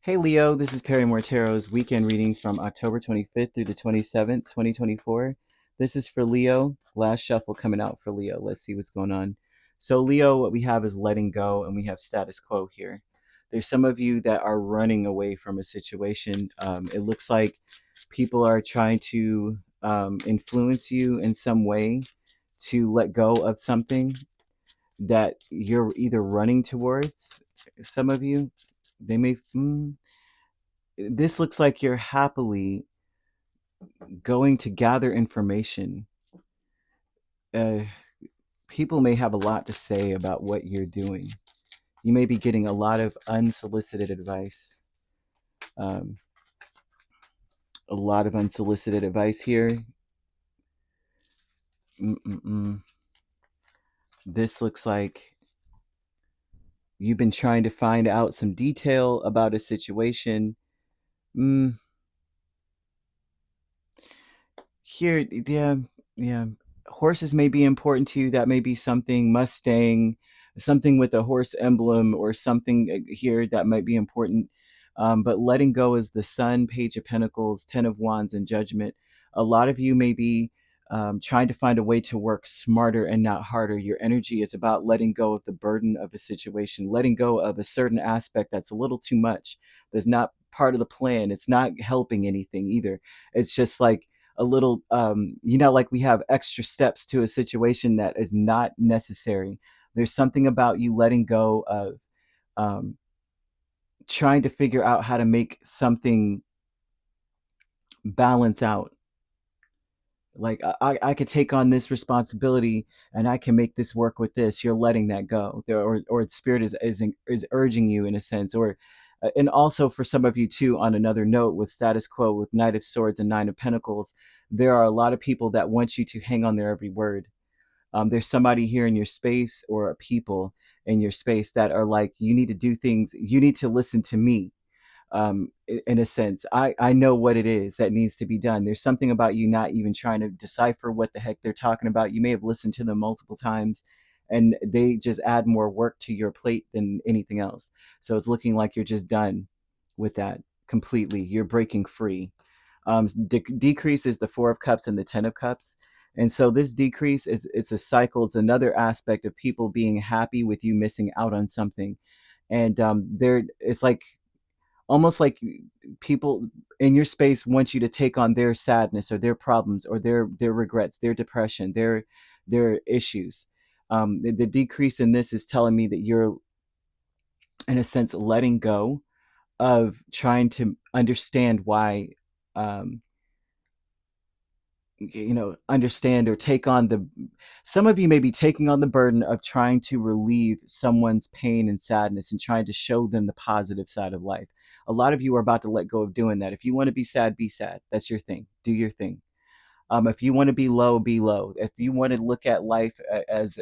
Hey Leo, this is Perrymore Tarot's weekend reading from October 25th through the 27th, 2024. This is for Leo. Last shuffle coming out for Leo. Let's see what's going on. So Leo, what we have is letting go, and we have status quo here. There's some of you that are running away from a situation. It looks like people are trying to influence you in some way to let go of something that you're either running towards. Some of you, they may... this looks like you're happily going to gather information. Uh, People may have a lot to say about what you're doing. You may be getting a lot of unsolicited advice. Um, a lot of unsolicited advice here. Mm-mm-mm. This looks like you've been trying to find out some detail about a situation. Mm, Here, yeah, yeah. Horses may be important to you. That may be something. Mustang, something with a horse emblem or something here that might be important. But letting go is the Sun, Page of Pentacles, Ten of Wands, and Judgment. A lot of you may be trying to find a way to work smarter and not harder. Your energy is about letting go of the burden of a situation, letting go of a certain aspect that's a little too much, that's not part of the plan. It's not helping anything either. It's just like a little like we have extra steps to a situation that is not necessary. There's something about you letting go of um, trying to figure out how to make something balance out. Like I could take on this responsibility and I can make this work with this. You're letting that go there, or spirit is urging you in a sense. Or and also for some of you too, on another note, with status quo, with Knight of Swords and Nine of Pentacles, there are a lot of people that want you to hang on their every word. There's somebody here in your space, or a people in your space, that are like, you need to do things, you need to listen to me. In a sense, I know what it is that needs to be done. There's something about you not even trying to decipher what the heck they're talking about. You may have listened to them multiple times, and they just add more work to your plate than anything else. So it's looking like you're just done with that completely. You're breaking free. Decrease is the Four of Cups and the Ten of Cups. And so this decrease it's a cycle. It's another aspect of people being happy with you missing out on something. And there, it's like almost like people in your space want you to take on their sadness or their problems or their regrets, their depression, their issues. The decrease in this is telling me that you're, in a sense, letting go of trying to understand why, um, understand or take on the, some of you may be taking on the burden of trying to relieve someone's pain and sadness and trying to show them the positive side of life. A lot of you are about to let go of doing that. If you want to be sad, be sad. That's your thing. Do your thing. If you want to be low, be low. If you want to look at life as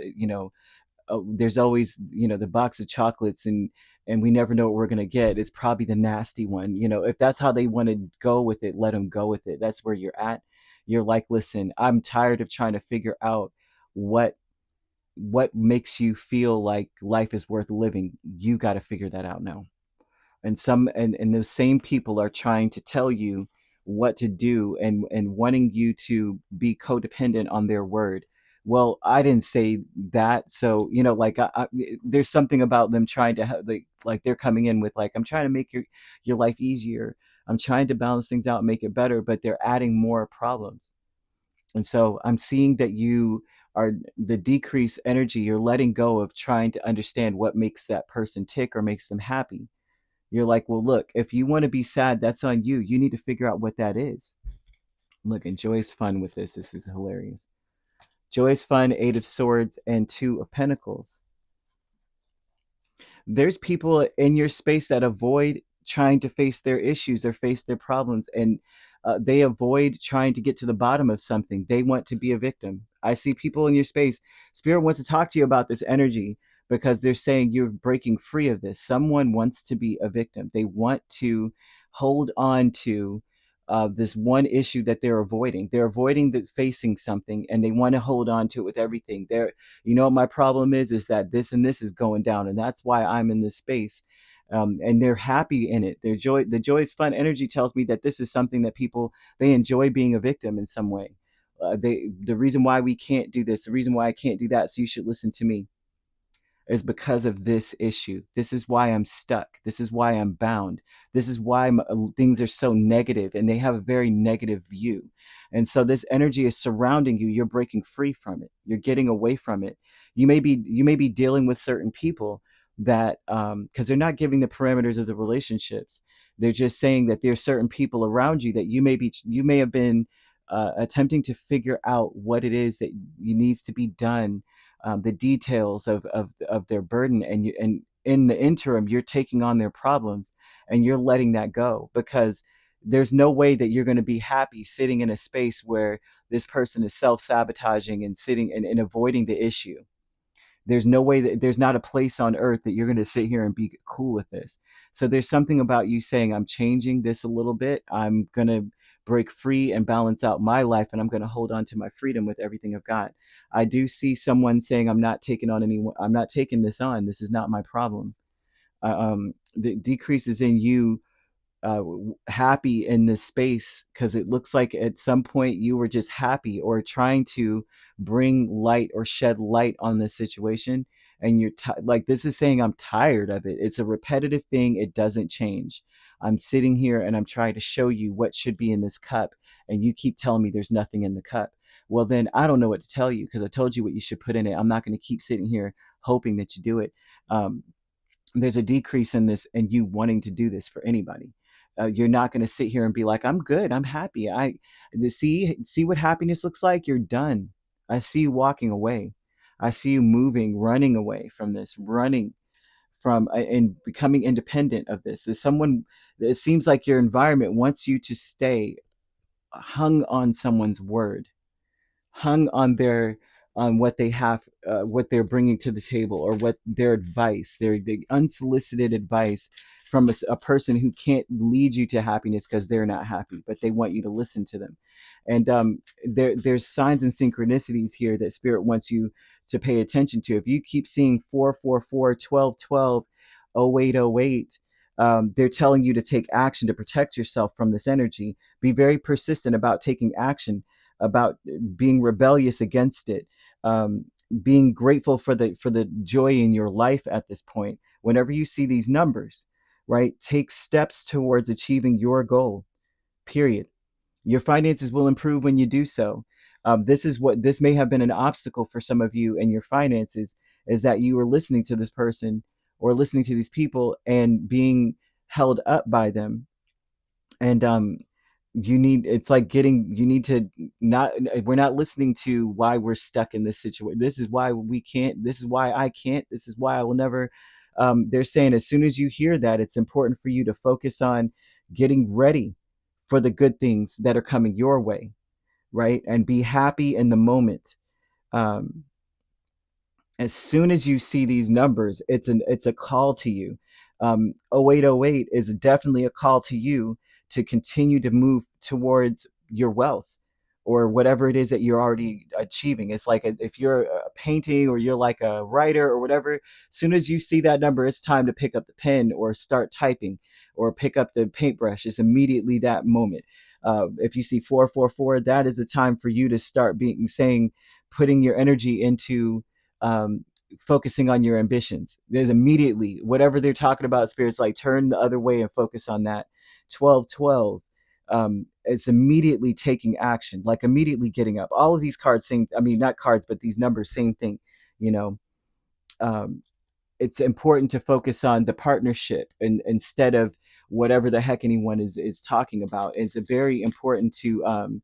there's always, the box of chocolates, and we never know what we're going to get. It's probably the nasty one. If that's how they want to go with it, let them go with it. That's where you're at. You're like, listen, I'm tired of trying to figure out what makes you feel like life is worth living. You got to figure that out now. And those same people are trying to tell you what to do, and wanting you to be codependent on their word. Well, I didn't say that. So, there's something about them trying to have, like they're coming in with, like, I'm trying to make your life easier. I'm trying to balance things out and make it better, but they're adding more problems. And so I'm seeing that you are the decreased energy. You're letting go of trying to understand what makes that person tick or makes them happy. You're like, well, look, if you want to be sad, that's on you. You need to figure out what that is. Look, and Joy's fun with this. This is hilarious. Joy's fun, Eight of Swords and Two of Pentacles. There's people in your space that avoid trying to face their issues or face their problems, and they avoid trying to get to the bottom of something. They want to be a victim. I see people in your space. Spirit wants to talk to you about this energy because they're saying you're breaking free of this. Someone wants to be a victim. They want to hold on to this one issue that they're avoiding. They're avoiding facing something, and they want to hold on to it with everything. What my problem is that this and this is going down, and that's why I'm in this space. and they're happy in it. The joyous fun energy tells me that this is something that people, they enjoy being a victim in some way. The reason why we can't do this, the reason why I can't do that, so you should listen to me, is because of this issue. This is why I'm stuck. This is why I'm bound. This is why things are so negative, and they have a very negative view. And so this energy is surrounding you. You're breaking free from it. You're getting away from it. You may be dealing with certain people that, because they're not giving the parameters of the relationships. They're just saying that there's certain people around you that you may have been attempting to figure out what it is that needs to be done, the details of their burden, and in the interim you're taking on their problems and you're letting that go, because there's no way that you're going to be happy sitting in a space where this person is self-sabotaging and sitting and avoiding the issue. There's no way, that there's not a place on earth that you're going to sit here and be cool with this. So there's something about you saying, I'm changing this a little bit. I'm going to break free and balance out my life, and I'm going to hold on to my freedom with everything I've got. I do see someone saying, I'm not taking on anyone. I'm not taking this on. This is not my problem. The decreases in you happy in this space, because it looks like at some point you were just happy or trying to bring light or shed light on this situation, and you're like, this is saying, I'm tired of it. It's a repetitive thing. It doesn't change. I'm sitting here and I'm trying to show you what should be in this cup, and you keep telling me there's nothing in the cup. Well, then I don't know what to tell you, because I told you what you should put in it. I'm not going to keep sitting here hoping that you do it. There's a decrease in this and you wanting to do this for anybody. You're not going to sit here and be like, I'm good, I'm happy. See what happiness looks like. You're done. I see you walking away. I see you moving, running away from this, running from and becoming independent of this. As someone, it seems like your environment wants you to stay hung on someone's word, hung on what they have, what they're bringing to the table, or what their advice, their unsolicited advice from a person who can't lead you to happiness because they're not happy, but they want you to listen to them. And there's signs and synchronicities here that spirit wants you to pay attention to. If you keep seeing 444, 1212, 0808, they're telling you to take action to protect yourself from this energy. Be very persistent about taking action, about being rebellious against it, being grateful for the joy in your life at this point. Whenever you see these numbers, right, take steps towards achieving your goal. Period. Your finances will improve when you do so. This may have been an obstacle for some of you in your finances, is that you were listening to this person or listening to these people and being held up by them. And it's like you need to not, we're not listening to why we're stuck in this situation. This is why we can't, this is why I can't, this is why I will never. They're saying, as soon as you hear that, it's important for you to focus on getting ready for the good things that are coming your way, right? And be happy in the moment. um, as soon as you see these numbers, it's a call to you. 0808 is definitely a call to you to continue to move towards your wealth, or whatever it is that you're already achieving. It's like, if you're a painting or you're like a writer or whatever, as soon as you see that number, it's time to pick up the pen or start typing or pick up the paintbrush. It's immediately that moment. If you see 444, that is the time for you to start putting your energy into, um, focusing on your ambitions. There's immediately, whatever they're talking about, spirits like, turn the other way and focus on that. 1212, it's immediately taking action, like immediately getting up. All of these cards saying, I mean, not cards, but these numbers, same thing. you know um, it's important to focus on the partnership, and instead of whatever the heck anyone is talking about. It's very important to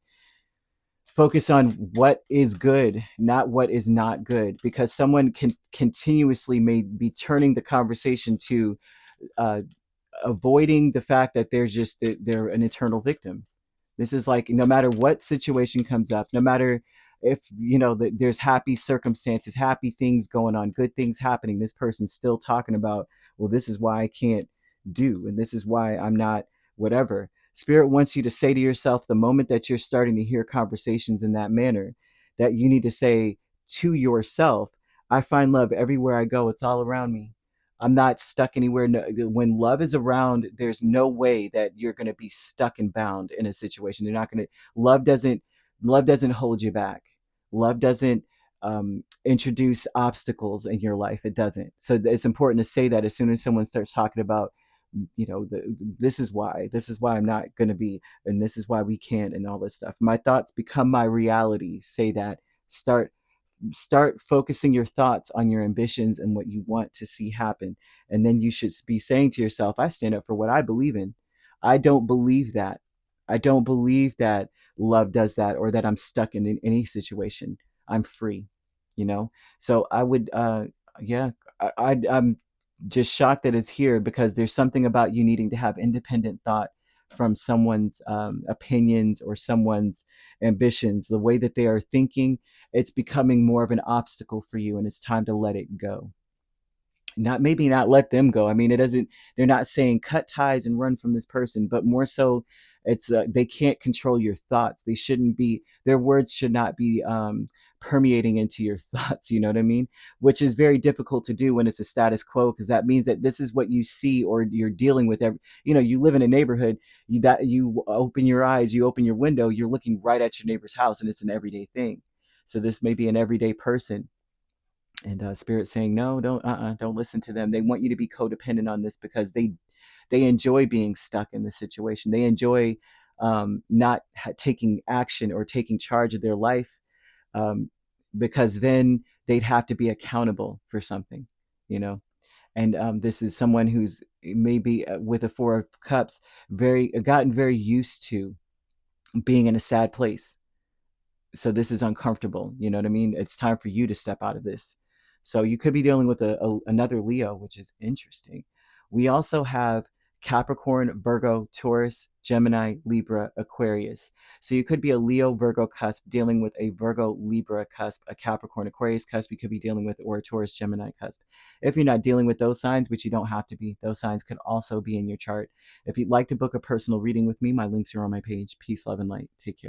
focus on what is good, not what is not good, because someone can continuously may be turning the conversation to uh, avoiding the fact that they're an eternal victim. This is like, no matter what situation comes up, no matter if there's happy circumstances, happy things going on, good things happening, this person's still talking about, well, this is why I can't do, and this is why I'm not whatever. Spirit wants you to say to yourself, the moment that you're starting to hear conversations in that manner, that you need to say to yourself, I find love everywhere I go. It's all around me. I'm not stuck anywhere. No, when love is around, there's no way that you're going to be stuck and bound in a situation. They're not going to. Love doesn't. Love doesn't hold you back. Love doesn't introduce obstacles in your life. It doesn't. So it's important to say that as soon as someone starts talking about, this is why. This is why I'm not going to be, and this is why we can't, and all this stuff. My thoughts become my reality. Say that. Start focusing your thoughts on your ambitions and what you want to see happen. And then you should be saying to yourself, I stand up for what I believe in. I don't believe that. I don't believe that love does that, or that I'm stuck in any situation. I'm free, you know? So I would, yeah, I'm just shocked that it's here, because there's something about you needing to have independent thought from someone's opinions or someone's ambitions. The way that they are thinking, it's becoming more of an obstacle for you, and it's time to let it go. Not, maybe not let them go. I mean, it doesn't, they're not saying cut ties and run from this person, but more so it's they can't control your thoughts. They shouldn't be, their words should not be permeating into your thoughts, you know what I mean? Which is very difficult to do when it's a status quo, because that means that this is what you see or you're dealing with you live in a neighborhood, you open your eyes, you open your window, you're looking right at your neighbor's house, and it's an everyday thing. So this may be an everyday person, and spirit saying no, don't listen to them. They want you to be codependent on this, because they enjoy being stuck in this situation. They enjoy not taking action or taking charge of their life, um, because then they'd have to be accountable for something, you know. And this is someone who's maybe with a Four of Cups, very gotten very used to being in a sad place. So this is uncomfortable, you know what I mean? It's time for you to step out of this. So you could be dealing with another Leo, which is interesting. We also have Capricorn, Virgo, Taurus, Gemini, Libra, Aquarius. So you could be a Leo Virgo cusp dealing with a Virgo Libra cusp, a Capricorn Aquarius cusp you could be dealing with, or a Taurus Gemini cusp. If you're not dealing with those signs, which you don't have to be, those signs could also be in your chart. If you'd like to book a personal reading with me, my links are on my page. Peace, love, and light. Take care.